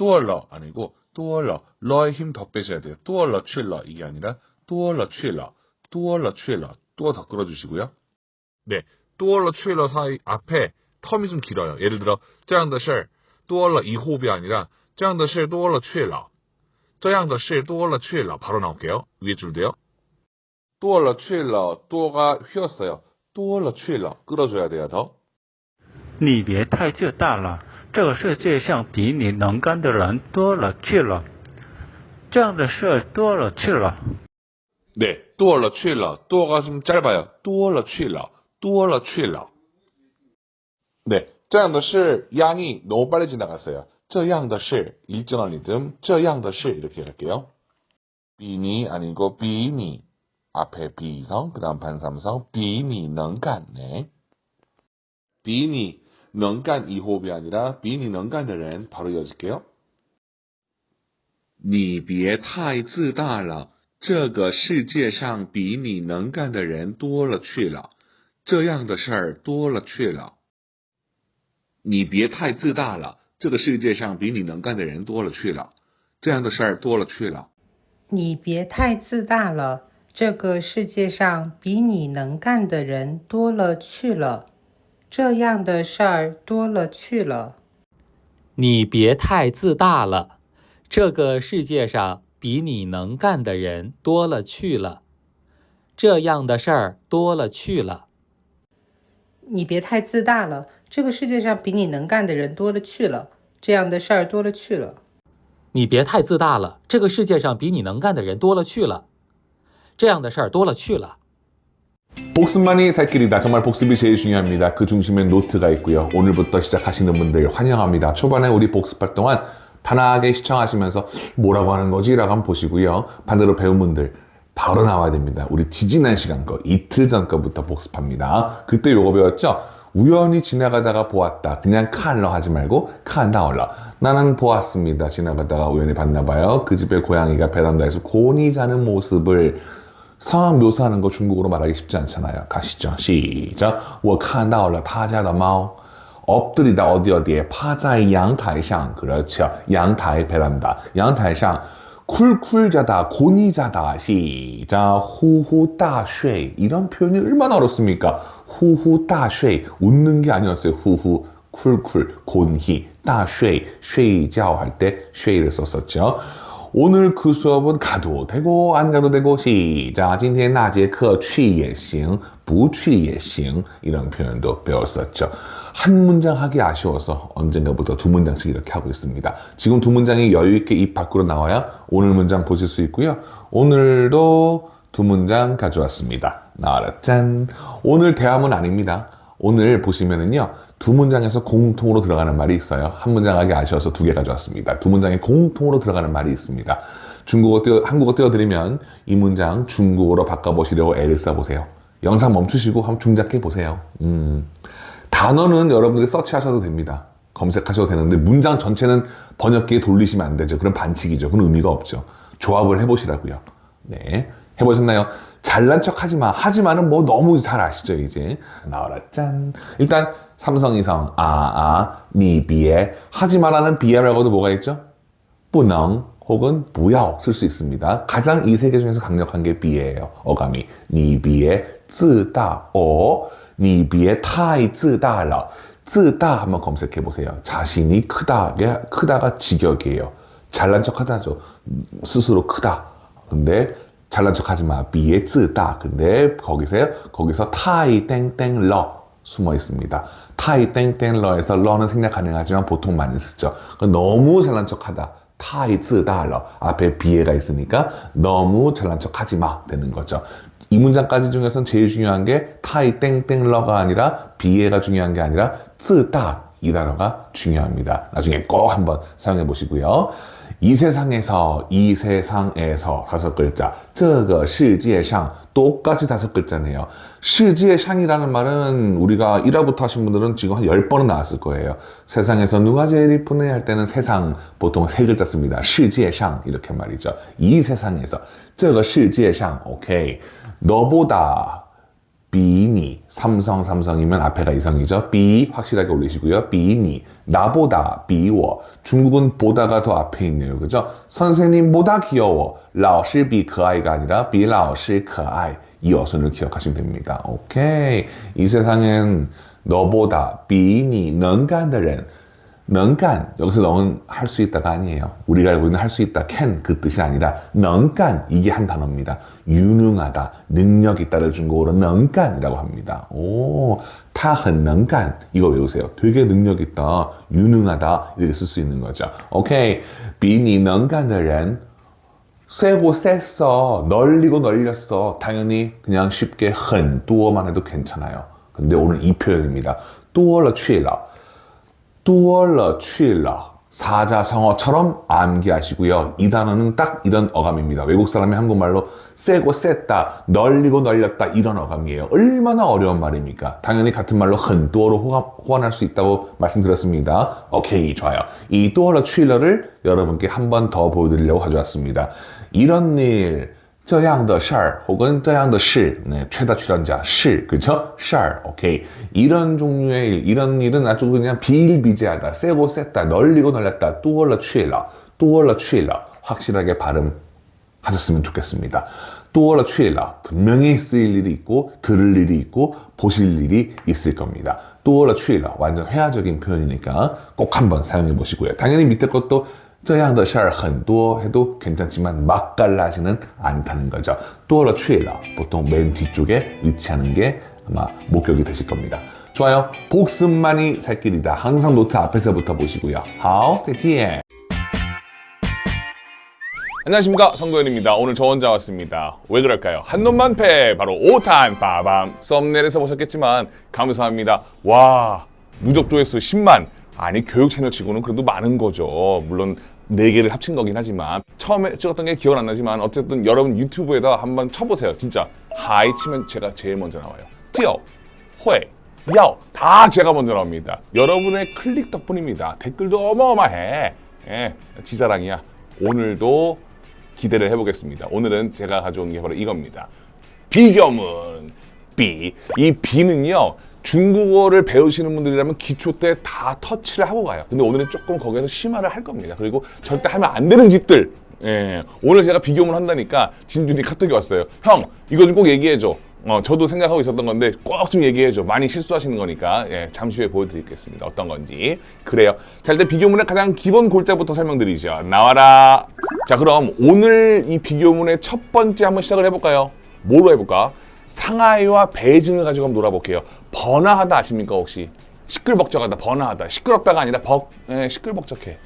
多了 아니고 多了 러의 힘 더 빼셔야 돼요. 多了去了 이게 아니라 多了去了 多了去了 또 더 끌어주시고요. 네, 多了去了 사이 앞에 텀이 좀 길어요. 예를 들어 这样的事多了이 호흡이 아니라 这样的事多了去了这样的事多了去了 바로 나올게요. 위에 줄도요. 多了去了 多가 휘었어요. 多了去了 끌어줘야 돼요. 더. 你别太自大了，这个世界上比你能干的人多了去了，这样的事多了去了。 네, 多了去了 多가 좀 짧아요. 多了去了多了去了 네, 这样的事 양이 너무 빨리 지나갔어요. 这样的事 일정한 리듬 这样的事 이렇게 할게요. 비니 아니고 비니 앞에 비성 그 다음 반삼성 비니 능간 네. 비니 능간 이 호흡이 아니라 비니 능간的人 바로 이어질게요. 你别太自大了这个世界上比你能干的人多了去了这样的事儿多了去了你别太自大了这个世界上比你能干的人多了去了这样的事儿多了去了你别太自大了，这个世界上比你能干的人多了去了，这样的事儿多了去了。你别太自大了，这个世界上比你能干的人多了去了，这样的事儿多了去了。你别太自大了，这个世界上比你能干的人多了去了，这样的事儿多了去了。你别太自大了，这个世界上比你能干的人多了去了，这样的事儿多了去了。 복습만이 살 길이다. 정말 복습이 제일 중요합니다. 그 중심에 노트가 있고요. 오늘부터 시작하시는 분들 환영합니다. 초반에 우리 복습할 동안 편하게 시청하시면서 뭐라고 하는 거지? 라고 한번 보시고요. 반대로 배운 분들 바로 나와야 됩니다. 우리 지지난 시간 거 이틀 전 거부터 복습합니다. 그때 요거 배웠죠? 우연히 지나가다가 보았다. 그냥 칸러 하지 말고 칸다올러. 나는 보았습니다. 지나가다가 우연히 봤나 봐요. 그 집에 고양이가 베란다에서 곤히 자는 모습을 상황 묘사하는 거 중국어로 말하기 쉽지 않잖아요. 가시죠. 시작. 我看到了他家的猫 엎드리다 어디에 파자의 양台上 그렇죠. 양台베란다. 양台上 쿨쿨 자다 곤히 자다. 시작. 후후 따쉐 이런 표현이 얼마나 어렵습니까? 후후 따쉐 웃는 게 아니었어요. 후후 쿨쿨 곤히 따쉐 쉐이자오 할 때 쉐이를 썼었죠. 오늘 그 수업은 가도 되고 안 가도 되고 시작. 今天那节课去也行不去也行 이런 표현도 배웠었죠. 한 문장 하기 아쉬워서 언젠가부터 두 문장씩 이렇게 하고 있습니다. 지금 두 문장이 여유 있게 입 밖으로 나와야 오늘 문장 보실 수 있고요. 오늘도 두 문장 가져왔습니다. 나와라 짠. 오늘 대화문 아닙니다. 오늘 보시면은요. 두 문장에서 공통으로 들어가는 말이 있어요. 한 문장 하기 아쉬워서 두 개 가져왔습니다. 두 문장에 공통으로 들어가는 말이 있습니다. 한국어 띄워드리면 이 문장 중국어로 바꿔보시려고 애를 써보세요. 영상 멈추시고 한번 중작해 보세요. 단어는 여러분들이 서치하셔도 됩니다. 검색하셔도 되는데 문장 전체는 번역기에 돌리시면 안 되죠. 그럼 반칙이죠. 그건 의미가 없죠. 조합을 해보시라고요. 네, 해보셨나요? 잘난 척 하지마. 하지마는 뭐 너무 잘 아시죠 이제. 나와라 짠. 일단 삼성이성 니비에 하지마라는 비에라고도 뭐가 있죠? 不能 혹은 不要 쓸 수 있습니다. 가장 이 세 개 중에서 강력한 게 비에예요. 어감이 니비에 自大 니비에 太自大了 自大 한번 검색해 보세요. 자신이 크다가 직역이에요. 잘난 척 하다죠. 스스로 크다. 근데 잘난 척 하지 마. 비에 自大 근데 거기서 太 땡땡 러 숨어 있습니다. 타이 땡땡러에서 러는 생략 가능하지만 보통 많이 쓰죠. 너무 잘난 척하다. 타이 自大了 앞에 비에가 있으니까 너무 잘난 척하지 마 되는 거죠. 이 문장까지 중에서는 제일 중요한 게 타이 땡땡러가 아니라 비에가 중요한 게 아니라 自大 이 단어가 중요합니다. 나중에 꼭 한번 사용해 보시고요. 이 세상에서 다섯 글자 这个世界上 똑같이 다섯 글자네요. 世界上이라는 말은 우리가 1화부터 하신 분들은 지금 한 10번은 나왔을 거예요. 세상에서 누가 제일 이쁘네 할 때는 세상 보통 세 글자 씁니다. 世界上 이렇게 말이죠. 이 세상에서 这个世界上 오케이. 너보다 비니 삼성이면 앞에가 이성이죠. 비 확실하게 올리시고요. 비니 나보다 比我 중국은 보다가 더 앞에 있네요. 그죠? 선생님보다 귀여워. 老师比可爱가 아니라 比老师可爱. 이 어순을 기억하시면 됩니다. 오케이. 이 세상엔 너보다 比你能干的人 能干 여기서 너는 할 수 있다가 아니에요. 우리가 알고 있는 할 수 있다, can 그 뜻이 아니라 能干 이게 한 단어입니다. 유능하다, 능력 있다를 중국어로 能干이라고 합니다. 오, 他很能干 이거 외우세요. 되게 능력 있다, 유능하다 이렇게 쓸 수 있는 거죠. 오케이, 比你能干的人 세고 셌어, 널리고 널렸어. 당연히 그냥 쉽게 很多만 해도 괜찮아요. 근데 오늘 이 표현입니다. 多了去了多了去了 사자성어처럼 암기하시고요. 이 단어는 딱 이런 어감입니다. 외국 사람이 한국말로 세고 셌다, 널리고 널렸다 이런 어감이에요. 얼마나 어려운 말입니까? 당연히 같은 말로 很多로 호환할 수 있다고 말씀드렸습니다. 오케이, 좋아요. 이 多了去了를 여러분께 한 번 더 보여드리려고 가져왔습니다. 이런 일, 这样的事儿 혹은 这样的事 네, 최다 출연자 事 그쵸? 事儿 오케이. 이런 종류의 일, 이런 일은 아주 그냥 비일비재하다, 세고 셌다, 널리고 널렸다, 多了去了多了去了 확실하게 발음하셨으면 좋겠습니다. 多了去了 분명히 쓰일 일이 있고 들을 일이 있고 보실 일이 있을 겁니다. 多了去了 완전 회화적인 표현이니까 꼭 한번 사용해 보시고요. 당연히 밑에 것도 这样的事儿很多 해도 괜찮지만 맛깔나지는 않다는 거죠. 多了去了 보통 맨 뒤쪽에 위치하는 게 아마 목격이 되실 겁니다. 좋아요. 복습만이 살 길이다. 항상 노트 앞에서부터 보시고요. 好，再见. 안녕하십니까, 성도현입니다. 오늘 저 혼자 왔습니다. 왜 그럴까요? 한놈만 패, 바로 5탄 빠밤. 썸네일에서 보셨겠지만 감사합니다. 와, 누적 조회수 10만. 아니, 교육 채널 치고는 그래도 많은 거죠. 물론 4개를 합친 거긴 하지만 처음에 찍었던 게 기억은 안 나지만 어쨌든 여러분 유튜브에다 한번 쳐보세요. 진짜 하이 치면 제가 제일 먼저 나와요. 찌어, 회, 야오 다 제가 먼저 나옵니다. 여러분의 클릭 덕분입니다. 댓글도 어마어마해. 예, 지사랑이야. 오늘도 기대를 해보겠습니다. 오늘은 제가 가져온 게 바로 이겁니다. 비교문 B. 이 B는요, 중국어를 배우시는 분들이라면 기초 때 다 터치를 하고 가요. 근데 오늘은 조금 거기에서 심화를 할 겁니다. 그리고 절대 하면 안 되는 짓들. 예, 오늘 제가 비교문 한다니까 진준이 카톡이 왔어요. 형, 이거 좀 꼭 얘기해줘. 저도 생각하고 있었던 건데 꼭 좀 얘기해줘. 많이 실수하시는 거니까. 예, 잠시 후에 보여드리겠습니다. 어떤 건지. 그래요. 자, 일단 비교문의 가장 기본 골자부터 설명드리죠. 나와라. 자, 그럼 오늘 이 비교문의 첫 번째 한번 시작을 해볼까요? 뭐로 해볼까? 상하이와 베이징을 가지고 한번 놀아볼게요. 번화하다 아십니까, 혹시? 시끌벅적하다, 번화하다. 시끄럽다가 아니라 시끌벅적해.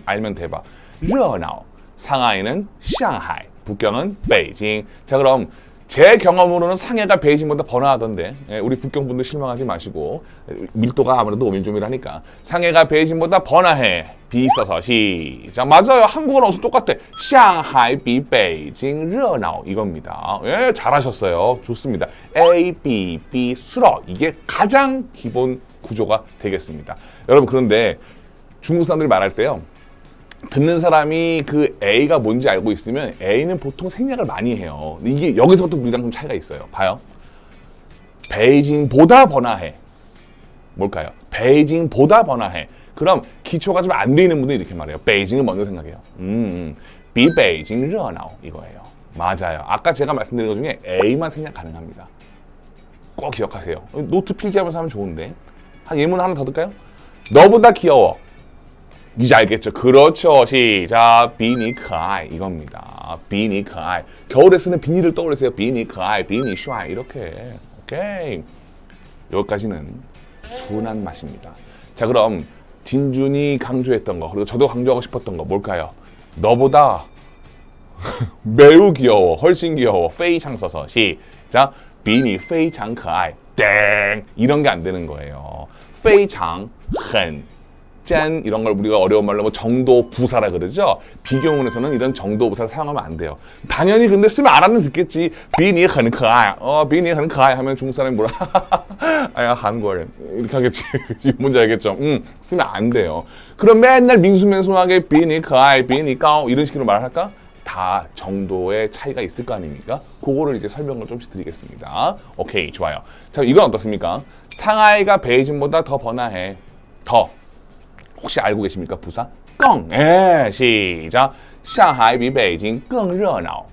알면 대박. 热闹. 상하이는 상하이, 북경은 베이징. 자, 그럼 제 경험으로는 상해가 베이징보다 번화하던데, 우리 북경 분들 실망하지 마시고, 밀도가 아무래도 오밀조밀하니까 상해가 베이징보다 번화해. 비 있어서 시작. 맞아요. 한국어는 어서 똑같아. 상하이 비 베이징 热闹 이겁니다. 예, 잘하셨어요. 좋습니다. A, B, B 수러, 이게 가장 기본 구조가 되겠습니다. 여러분, 그런데 중국 사람들이 말할 때요, 듣는 사람이 그 A가 뭔지 알고 있으면 A는 보통 생략을 많이 해요. 이게 여기서부터 우리랑 좀 차이가 있어요. 봐요. 베이징보다 번화해. 뭘까요? 베이징보다 번화해. 그럼 기초가 좀 안 돼 있는 분들이 이렇게 말해요. 베이징을 먼저 생각해요. 비 베이징 热闹 이거예요. 맞아요. 아까 제가 말씀드린 것 중에 A만 생략 가능합니다. 꼭 기억하세요. 노트 필기하면서 하면 좋은데. 한 예문 하나 더 들까요? 너보다 귀여워. 이제 알겠죠? 그렇죠. 시작. 비니可爱 이겁니다. 비니 可爱. 겨울에 쓰는 비니를 떠올리세요. 비니 可爱, 비니 帅 이렇게. 오케이. 여기까지는 순한 맛입니다. 자, 그럼 진준이 강조했던 거, 그리고 저도 강조하고 싶었던 거 뭘까요? 너보다 매우 귀여워, 훨씬 귀여워. 非常 써서 시작. 비니 非常可爱. 땡. 이런 게 안 되는 거예요. 非常很짠 이런 걸 우리가 어려운 말로 뭐 정도 부사라 그러죠. 비교문에서는 이런 정도 부사 사용하면 안 돼요. 당연히 근데 쓰면 알아는 듣겠지. 비니 很可爱. 비니 很可爱 하면 중국 사람이 뭐라? 아야, 한국어는 이렇게 하겠지. 뭔지 알겠죠? 쓰면 안 돼요. 그럼 맨날 민수맨수하게 비니 可爱, 비니 高 이런 식으로 말할까? 다 정도의 차이가 있을 거 아닙니까? 그거를 이제 설명을 좀씩 드리겠습니다. 오케이, 좋아요. 자, 이건 어떻습니까? 상하이가 베이징보다 더 번화해. 더. 혹시 알고 계십니까? 부사? 更. 예, 시작. 上海比北京更热闹.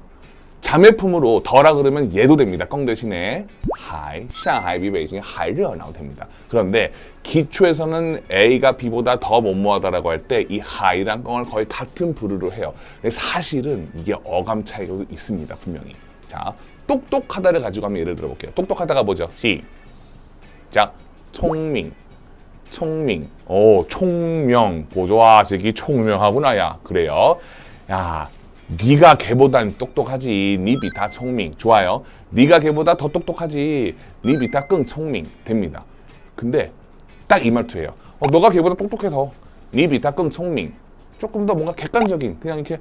자매품으로 더라 그러면 얘도 됩니다. 更 대신에 海, 上海比北京还热闹 됩니다. 그런데 기초에서는 A가 B보다 더 뭐뭐하다라고 할 때 이 海랑 更을 거의 같은 부류로 해요. 근데 사실은 이게 어감 차이가 있습니다. 분명히. 자, 똑똑하다를 가지고 한번 예를 들어볼게요. 똑똑하다가 뭐죠? 시작.聪明. 총명. 오, 총명. 보조아, 저기 총명하구나, 야. 그래요. 야, 네가 걔보단 똑똑하지. 니 비타 총명. 좋아요. 네가 걔보다 더 똑똑하지. 니 비타 끙 총명. 됩니다. 근데 딱 이 말투예요. 너가 걔보다 똑똑해서 니 비타 끙 총명. 조금 더 뭔가 객관적인, 그냥 이렇게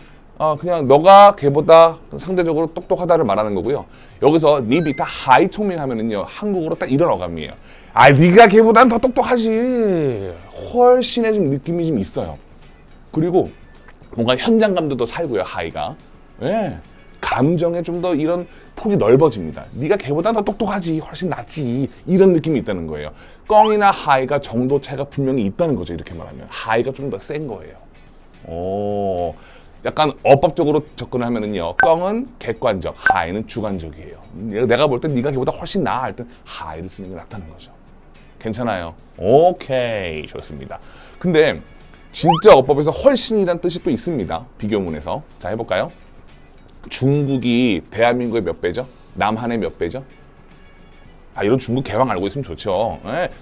그냥 너가 걔보다 상대적으로 똑똑하다를 말하는 거고요. 여기서 니 비타 하이 총명 하면은요, 한국어로 딱 이런 어감이에요. 아, 네가 걔보단 더 똑똑하지. 훨씬의 좀 느낌이 좀 있어요. 그리고 뭔가 현장감도 더 살고요, 하이가. 예. 감정에 좀 더 이런 폭이 넓어집니다. 네가 걔보다 더 똑똑하지, 훨씬 낫지, 이런 느낌이 있다는 거예요. 껑이나 하이가 정도 차이가 분명히 있다는 거죠. 이렇게 말하면 하이가 좀 더 센 거예요. 오, 약간 어법적으로 접근을 하면은요, 껑은 객관적, 하이는 주관적이에요. 내가 볼 때 네가 걔보다 훨씬 나아 할 땐 하이를 쓰는 게 낫다는 거죠. 괜찮아요? 오케이, 좋습니다. 근데 진짜 어법에서 훨씬이란 뜻이 또 있습니다. 비교문에서. 자, 해볼까요? 중국이 대한민국의 몇 배죠? 남한의 몇 배죠? 아, 이런 중국 개왕 알고 있으면 좋죠.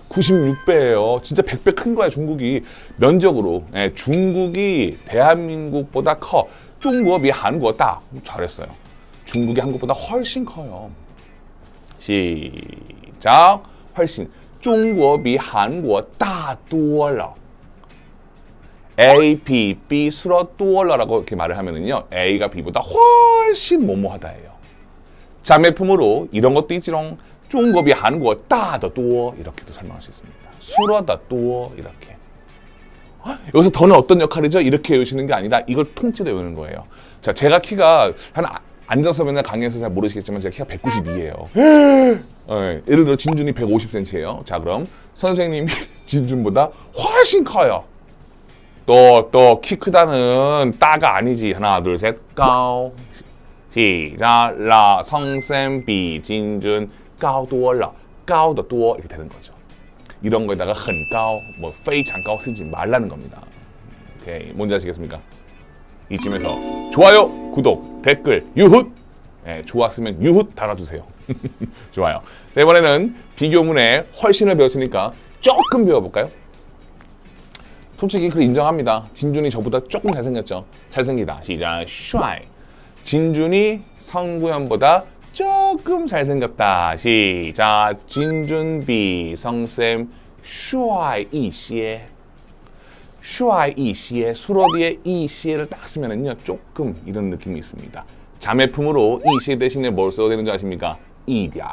96배예요. 진짜 100배 큰 거야, 중국이. 면적으로. 중국이 대한민국보다 커. 중국이 한국보다 잘했어요. 중국이 한국보다 훨씬 커요. 시작. 훨씬. 中国比韩国大多了. A, B, B 수로多了라고 이렇게 말을 하면은요, A가 B보다 훨씬 뭐뭐하다예요. 자매품으로 이런 것도 있지롱. 中国比韩国大得多 이렇게도 설명할 수 있습니다. 수로 더多 이렇게. 여기서 더는 어떤 역할이죠? 이렇게 외우시는 게 아니다. 이걸 통째로 외우는 거예요. 자, 제가 키가 앉아서 맨날 강의에서 잘 모르시겠지만 제가 키가 192예요. 예를 들어 진준이 150cm예요. 자, 그럼 선생님이 진준보다 훨씬 커요. 또 키 크다는 따가 아니지. 하나, 둘, 셋,高. 시작. 라, 성쌤 비 진준 高多了. 高的多 이렇게 되는 거죠. 이런 거에다가 很高, 뭐 非常高 쓰지 말라는 겁니다. 오케이, 뭔지 아시겠습니까? 이쯤에서 좋아요, 구독, 댓글, 유훗! 좋았으면 유훗 달아주세요. 좋아요. 자, 이번에는 비교문에 훨씬을 배웠으니까 조금 배워볼까요? 솔직히 그 인정합니다. 진준이 저보다 조금 잘생겼죠? 잘생기다. 시작. 帅. 진준이 성구현보다 조금 잘생겼다. 시작. 진준 비 성쌤 帅一些. 帅一些. 수로 뒤에 一些를 딱 쓰면은요, 조금 이런 느낌이 있습니다. 자매품으로 一些 대신에 뭘 써도 되는지 아십니까? 一点,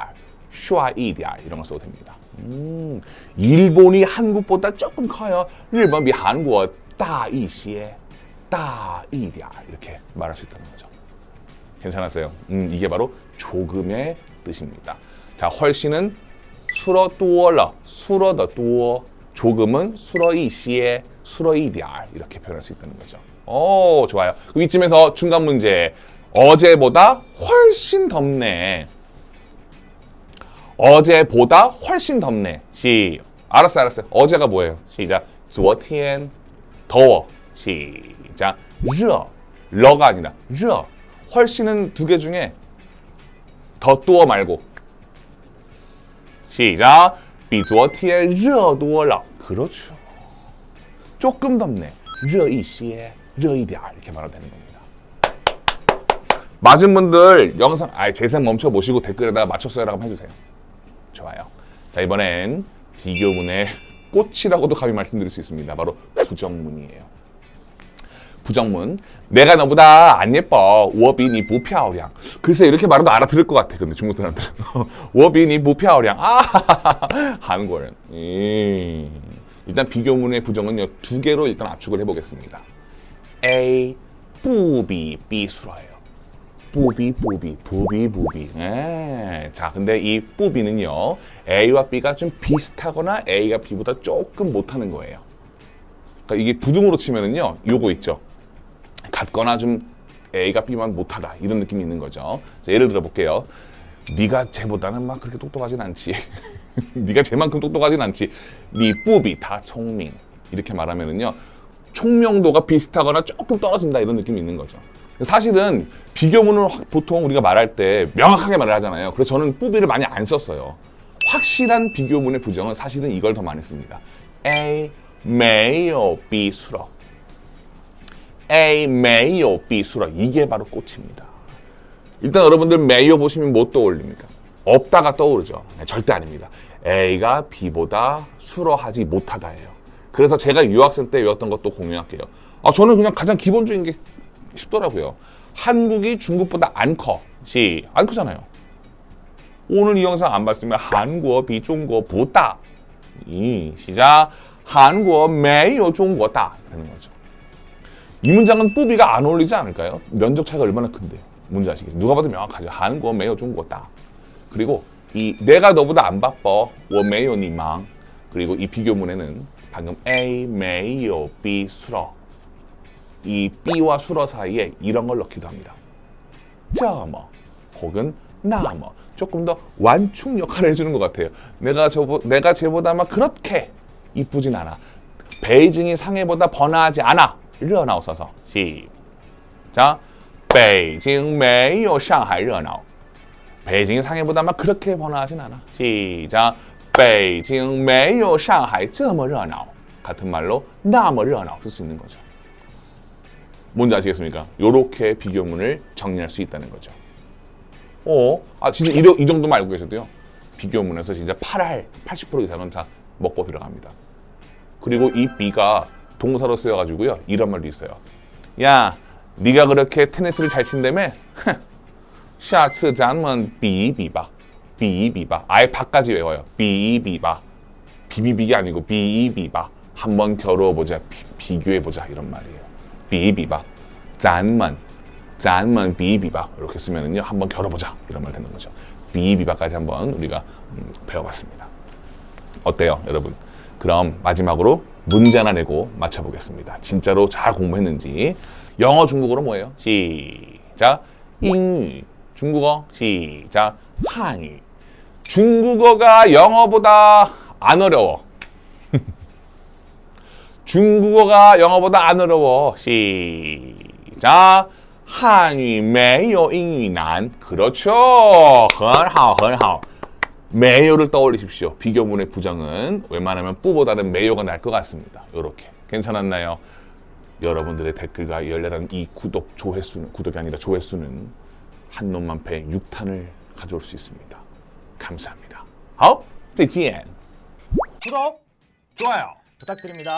帅一点 이런 걸 써도 됩니다. 일본이 한국보다 조금 커요. 일본比韩国大一些, 大一点 이렇게 말할 수 있다는 거죠. 괜찮았어요? 이게 바로 조금의 뜻입니다. 자, 훨씬은 수로 多了, 수로 더 多, 조금은 수로 一些, 수로 一点 이렇게 표현할 수 있다는 거죠. 오, 좋아요. 그럼 이쯤에서 중간 문제. 어제보다 훨씬 덥네. 어제보다 훨씬 덥네. 알았어요. 어제가 뭐예요? 시작. 昨天 더워. 시작. 热. 러가 아니라 热. 훨씬은 두 개 중에 더 또어 말고. 시작. 比昨天热多了. 그렇죠. 조금 덥네. 热一些, 热一点 이렇게 말하면 되는 겁니다. 맞은 분들 영상 재생 멈춰 보시고 댓글에다가 맞췄어요라고 해주세요. 좋아요. 자, 이번엔 비교문의 꽃이라고도 감히 말씀드릴 수 있습니다. 바로 부정문이에요. 부정문. 내가 너보다 안 예뻐. 我比你不漂亮. 글쎄 이렇게 말해도 알아들을 것 같아. 근데 중국 사람들은 我比你不漂亮. 한국어는. 일단 비교문의 부정은요, 두 개로 일단 압축을 해보겠습니다. A, 不比 B 수라예요. 不比 자, 근데 이 不比는요, A와 B가 좀 비슷하거나 A가 B보다 조금 못하는 거예요. 그러니까 이게 부등으로 치면은요, 요거 있죠. 같거나 좀 A가 B만 못하다 이런 느낌이 있는 거죠. 자, 예를 들어 볼게요. 네가 쟤보다는 막 그렇게 똑똑하진 않지. 네가 쟤만큼 똑똑하진 않지. 네 뿌비 다 총명 이렇게 말하면은요, 총명도가 비슷하거나 조금 떨어진다 이런 느낌이 있는 거죠. 사실은 비교문을 보통 우리가 말할 때 명확하게 말을 하잖아요. 그래서 저는 뿌비를 많이 안 썼어요. 확실한 비교문의 부정은 사실은 이걸 더 많이 씁니다. A 没有 B 数了 A 没有 B 数了 이게 바로 꽃입니다. 일단 여러분들 没有 보시면 뭐 떠올립니까? 없다가 떠오르죠. 네, 절대 아닙니다. A가 B보다 수러하지 못하다예요. 그래서 제가 유학생 때 외웠던 것도 공유할게요. 저는 그냥 가장 기본적인 게 쉽더라고요. 한국이 중국보다 안 커. 안 크잖아요. 오늘 이 영상 안 봤으면 한국 비 중국 不大. 시작. 한국 没有中国大 되는 거죠. 이 문장은 뿌비가 안 어울리지 않을까요? 면적 차이가 얼마나 큰데. 뭔지 아시겠죠? 누가 봐도 명확하죠. 한국 没有中国大. 그리고 이 내가 너보다 안 바빠. 我没有你忙. 그리고 이 비교문에는 방금 A 没有 B 수러. 이 B와 수러 사이에 이런 걸 넣기도 합니다. 这么 혹은 那么 조금 더 완충 역할을 해주는 것 같아요. 내가 쟤보다 막 그렇게 이쁘진 않아. 베이징이 상해보다 번화하지 않아. 热闹 써서 시작. 北京没有上海热闹. 베이징이 상해보다 막 그렇게 번화하진 않아. 시작. 北京没有上海这么热闹. 같은 말로 那么热闹 쓸 수 있는 거죠. 뭔지 아시겠습니까? 요렇게 비교문을 정리할 수 있다는 거죠. 진짜 이 정도만 알고 계셔도요. 비교문에서 진짜 80% 이상은 다 먹고 들어갑니다. 그리고 이 B가 동사로 쓰여가지고요. 이런 말도 있어요. 야, 네가 그렇게 테니스를 잘 친다며? 下次咱们比一比吧. 比一比吧. 아예 바까지 외워요. 比一比吧. 비비비가 아니고 比一比吧. 한번 겨루어보자. 비교해보자. 이런 말이에요. 比一比吧. 咱们比一比吧. 이렇게 쓰면은요. 한번 겨뤄보자. 이런 말 되는 거죠. 比一比吧까지 한번 우리가 배워봤습니다. 어때요, 여러분? 그럼 마지막으로 문제 하나 내고 맞춰보겠습니다. 진짜로 잘 공부했는지. 영어, 중국어로 뭐예요? 시작. 英语. 중국어. 시작. 한유. 중국어가 영어보다 안 어려워. 중국어가 영어보다 안 어려워. 시작. 한유 没有英语难. 그렇죠. 很好,很好. 매요를 떠올리십시오. 비교문의 부정은 웬만하면 뿌보다는 매요가 날 것 같습니다. 이렇게 괜찮았나요? 여러분들의 댓글과 열렬한 이 구독이 아니라 조회수는 한 놈만 패 6탄을 가져올 수 있습니다. 감사합니다. 好,再见. 구독, 좋아요. 부탁드립니다.